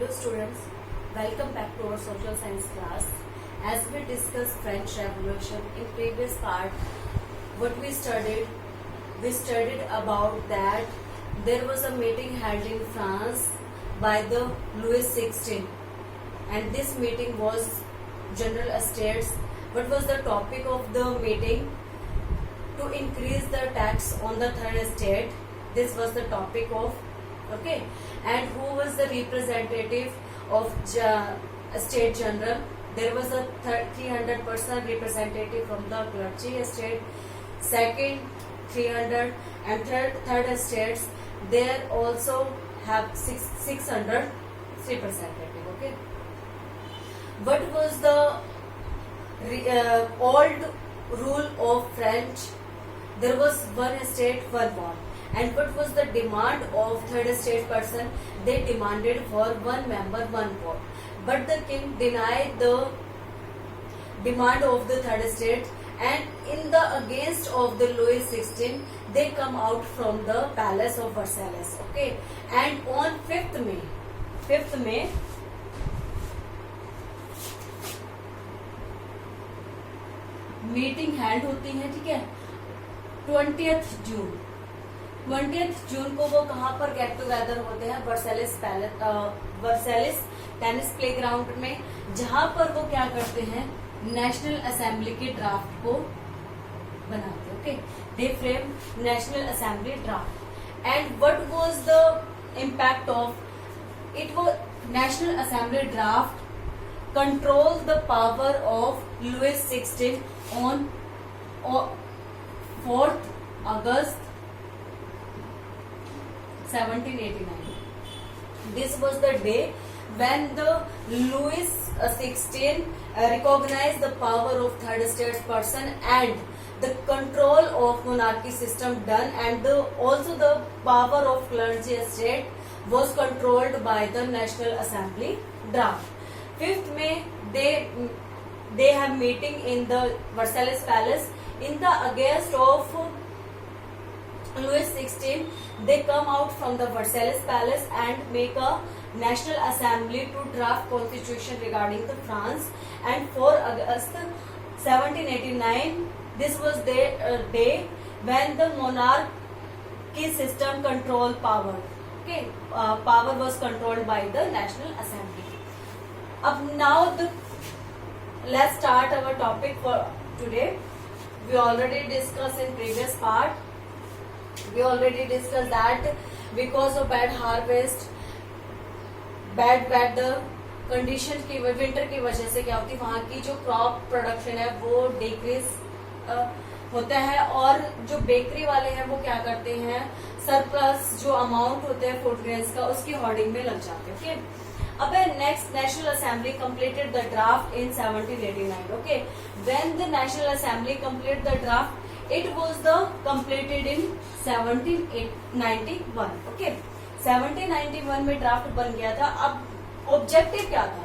Hello students, welcome back to our social science class. As we discussed French Revolution in previous part, what we studied about that there was a meeting held in France by the Louis XVI, and this meeting was General Estates. What was the topic of the meeting? To increase the tax on the third estate. This was the topic of, okay. And who was the representative of State General? There was a 300% representative from the clergy estate, second 300, and third estates. There also have 600 representative. Okay. What was the old rule of French? There was one estate, one vote. And what was the demand of third estate person? They demanded for one member, one vote. But the king denied the demand of the third estate, and in the against of the Louis XVI, they come out from the palace of Versailles. Okay, and on 5th May, meeting hand होती है, ठीक है। 20th जून को वो कहाँ पर get together होते हैं? वर्सेलिस टेनिस प्लेग्राउंड में, जहां पर वो क्या करते हैं? नेशनल असेंबली के ड्राफ्ट को बनाते। Okay, they frame national assembly draft. And what was the impact of it? वो national assembly draft control the power of Louis XVI on 4th August 1789. This was the day when the Louis XVI recognized the power of third estate person and the control of monarchy system done, and also the power of clergy estate was controlled by the National Assembly draft. 5th May, they have meeting in the Versailles Palace. In the against of Louis XVI, they come out from the Versailles Palace and make a National Assembly to draft constitution regarding the France. And 4 August 1789, this was the day when the monarchy system control power. Okay, power was controlled by the National Assembly. Now let's start our topic for today. We already discussed in previous part. We already discussed that because of bad harvest, bad weather condition की winter की वजह से क्या होती है, वहाँ की जो क्रॉप प्रोडक्शन है वो डिक्रीज होता है, और जो बेकरी वाले हैं वो क्या करते हैं? सरप्लस जो अमाउंट होते हैं फूड ग्रेन्स का, उसकी होर्डिंग में लग जाते हैं। ओके, अब next national assembly completed the draft in 1789. Okay, when the national assembly complete the draft, it was the completed in 1791. Okay, 1791 में ड्राफ्ट बन गया था। अब ऑब्जेक्टिव क्या था?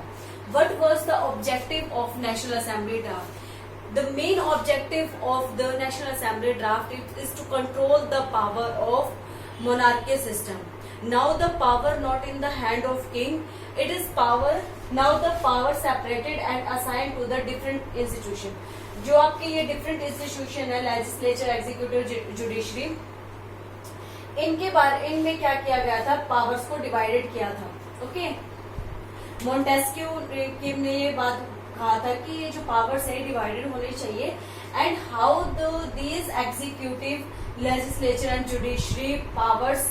What was the objective of national assembly draft? The main objective of the National Assembly draft is to control the power of monarchy system. Now the power not in the hand of king, it is power, now the power separated and assigned to the different institution. जो आपके ये different institution है, legislature, executive, judiciary, इनमें क्या किया गया था? powers को divided किया था। ओके, मोंटेस्क्यू ने ये बात कहा था कि ये जो पावर्स है डिवाइडेड होने चाहिए, and how these executive, legislature and judiciary powers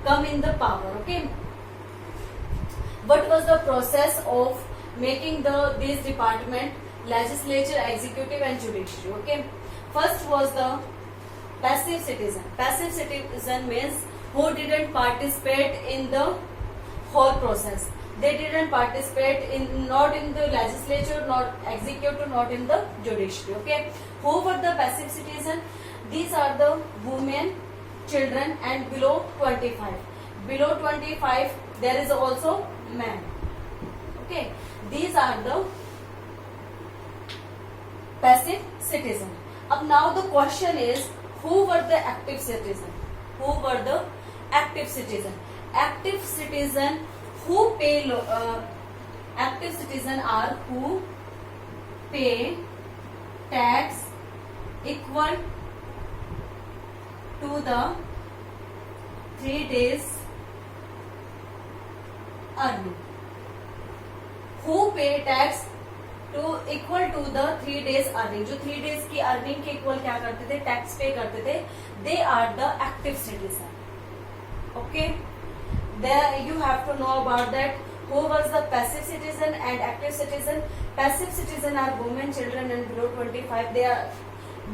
come in the power. Okay, what was the process of making these department, legislature, executive and judiciary? Okay, first was the passive citizen. Passive citizen means who didn't participate in the whole process. They didn't participate not in the legislature, not executive, not in the judiciary. Okay, who were the passive citizen? These are the women, children and below 25. Below 25 there is also men. Okay, these are the passive citizen. Now the question is, who were the active citizen? Who were the active citizen? Active citizen who pay active citizen are who pay tax equal to the 3 days earning. Who pay tax to equal to the 3 days earning. जो 3 days की earning के equal क्या करते थे, tax पे करते थे. They are the active citizen. Okay, there you have to know about that. Who was the passive citizen and active citizen? Passive citizen are women, children, and below 25. They are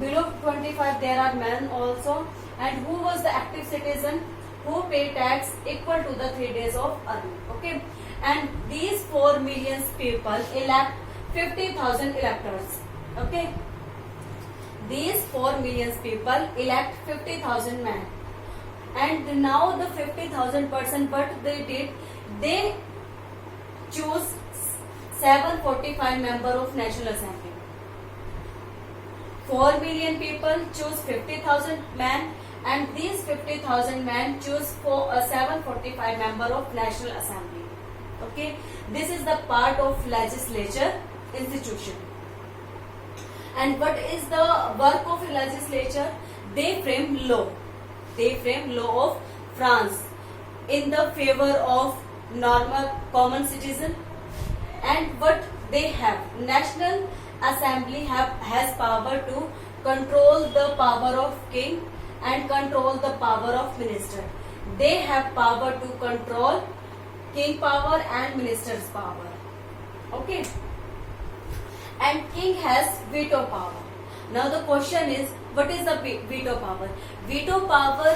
below 25. There are men also. And who was the active citizen? Who pay tax equal to the 3 days of earning. Okay, and these 4 million people elect 50,000 electors. Okay, these 4 million people elect 50,000 men. And now the 50,000 person, what they did, they choose 745 member of National Assembly. 4 million people choose 50,000 men, and these 50,000 men choose 745 member of National Assembly. Okay, this is the part of legislature institution. And what is the work of legislature? They frame law. They frame law of France in the favor of normal common citizen. And what they have, National Assembly has power to control the power of king and control the power of minister. They have power to control king power and minister's power. Okay, and king has veto power. Now the question is, what is the veto power? Veto power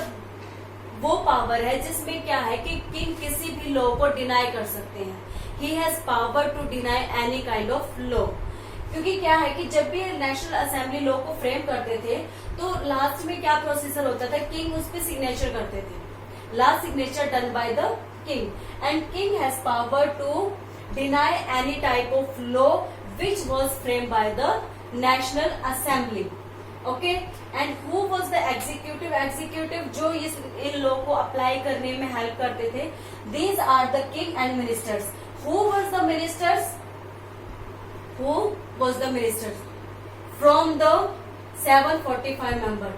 वो power है जिसमें क्या है कि king किसी भी law को deny कर सकते हैं. He has power to deny any kind of law. क्योंकि क्या है कि जब भी नेशनल असेंबली लॉ को फ्रेम करते थे तो लास्ट में क्या प्रोसीजर होता था, किंग उस पर सिग्नेचर करते थे. Last signature done by the king, and king has power to deny any type of law which was frame by the national assembly. Okay, and who was the executive? Executive जो in law को apply करने में help करते थे, these are the king and ministers. Who was the ministers? Who was the minister? From the 745 member,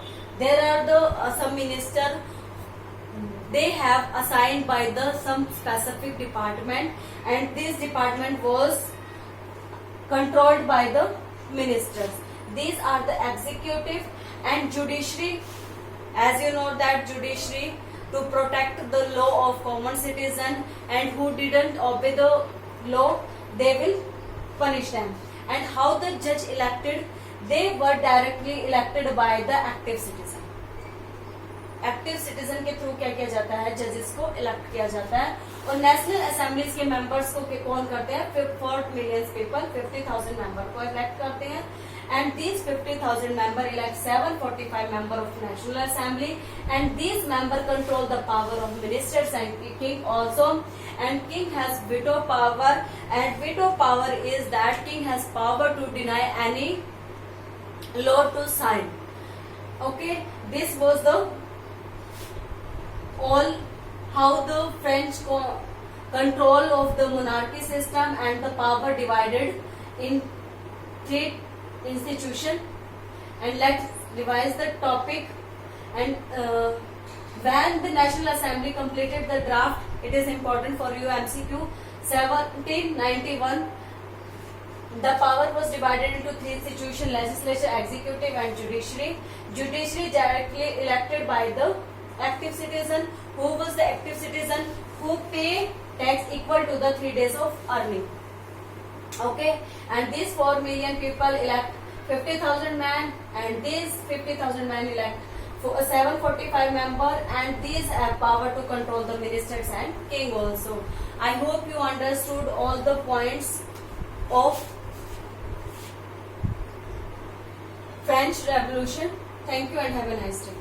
there are the some minister. They have assigned by the some specific department, and this department was controlled by the ministers. These are the executive and judiciary. As you know that judiciary to protect the law of common citizen, and who didn't obey the law, they will punish them. And how the judge elected? They were directly elected by the active citizen. Active citizen के through क्या किया जाता है, जजेस को elect किया जाता है. और नेशनल असेंबलीज के मेंबर्स को कौन करते हैं? 4 मिलियन पीपल 50,000 मेंबर को इलेक्ट करते हैं. And these 50,000 member elect 745 member of national assembly, and these member control the power of ministers and king also. And king has veto power, and veto power is that king has power to deny any law to sign. Okay, this was the all how the French control of the monarchy system and the power divided in 3 institution. And let's revise the topic. And when the National Assembly completed the draft, it is important for you MCQ 1791. The power was divided into 3 institutions: legislature, executive, and judiciary. Judiciary directly elected by the active citizen. Who was the active citizen? Who pay tax equal to the 3 days of earning. Okay, and these 4 million people elect 50,000 men, and these 50,000 men elect 745 member, and these have power to control the ministers and king also. I hope you understood all the points of French Revolution. Thank you and have a nice day.